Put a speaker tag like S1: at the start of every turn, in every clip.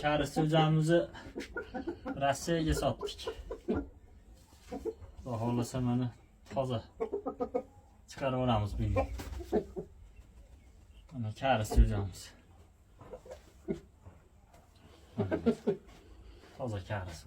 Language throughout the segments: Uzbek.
S1: Kariz jo'jamizni Rossiyaga sotdik. Xudo xohlasa mana toza chiqarib olamiz bugun. Mana kariz jo'jamiz. Toza kariz.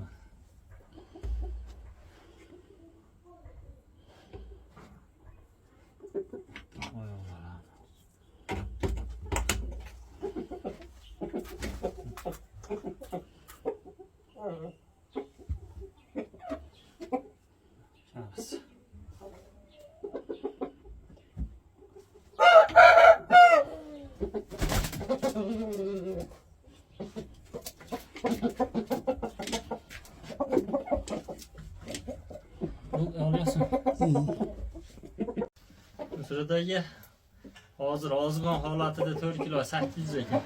S1: Sıradaki hozir ozg'on holatida 4 kilo 800 ekan.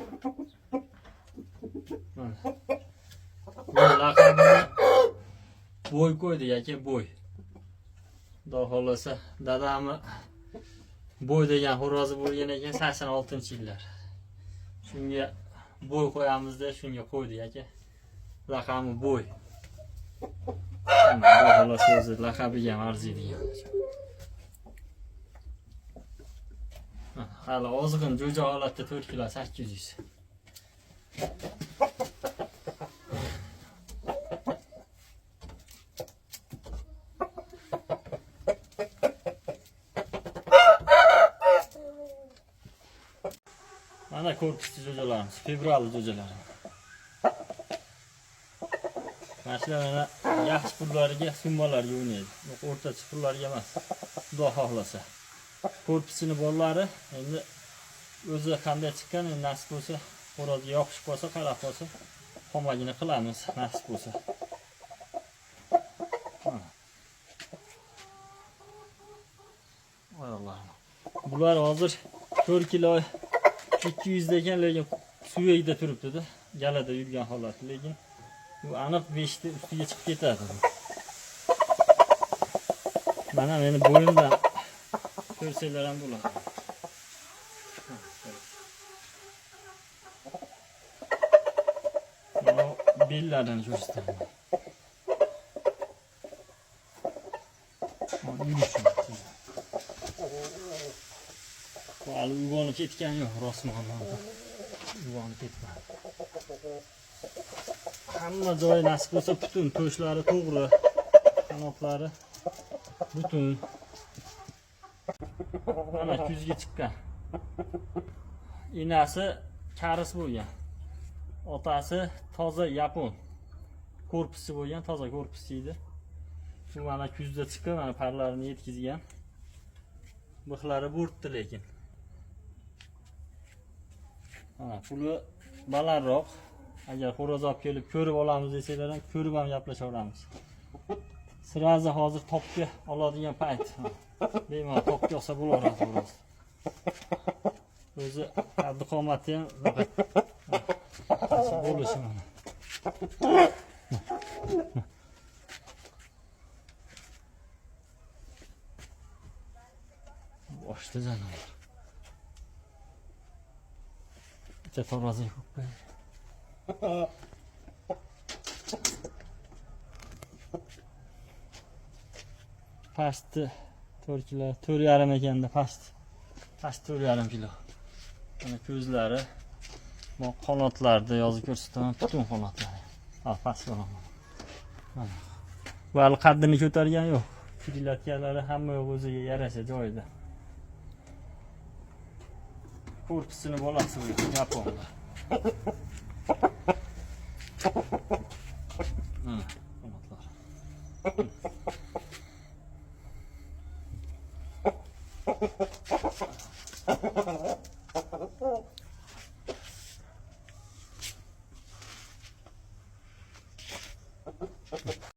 S1: Bu laqabini bo'y qo'ydi aka, bo'y. Xudo xohlasa dadamni bo'y degan xo'rozi bo'lgan ekan 86-yillar. Shunga bo'y qo'yamiz deb shunga qo'ydik aka. Laqabi bo'y. Xudo xohlasa o'zi laqabiga arziydigan. Hali ozg'in jo'ja holatda 4 kilo 800. Mana korpusli jo'jalarimiz, fevralli jo'jalar. Mashinalarni yaxshi pullariga, summalarga o'ynaydi. O'rtacha pullarga emas. Xudo xohlasa. Korpusini bollari endi o'zi qanday chiqqan, nasib bo'lsa, xo'rozga yoqishib qolsa, qarab qolsa, xomagini qilamiz, nasib bo'lsa. Voy Allohim. Bular hozir 4 kilo 200 degan, lekin suyakda turibdi-da, galada yurgan holat, lekin bu aniq 5 ta ustiga chiqib ketadi. Mana meni bo'yimdan ko'rsanglar ham bo'ladi. Mana bellardan ko'rsataman. Hali uyg'onib ketgan yo'q, rostmonlarda. Uyg'onib ketmadi. Hamma joyi nasib bo'lsa butun, to'shlari to'g'ri, qanotlari butun. Mana kuzga chiqqan. Enasi kariz bo'lgan. Otasi toza yapon. Korpusi bo'lgan, toza korpus edi. Bu mana kuzda chiqqan, mana parlarini yetkizgan. Bixlari bo'rtdi lekin. Mana puli balandroq. Agar xo'roz olib kelib ko'rib olamiz desanglar ham ko'rib ham gaplashaveramiz. Sirazi hozir topga oladigan payt. Bemalol topga olsa bo'laveradi xo'roz. O'zi qaddi qomati ham bo'lishi mana. Boshda janovar. Bitta to'razi yo'q. Pastı 4 kilo, 4,5 ekanda past. Past 4,5 kilo. Mana ko'zlari, bu qanotlarda yozib ko'rsataman, butun qanotlari. Ha, past bo'laman. Mana. Bu hali qaddini ko'targan yo'q. Kirilatganlari hamma o'ziga yarasha joyida. Korpusini bolasi bu yaponlar. Mana qanotlar.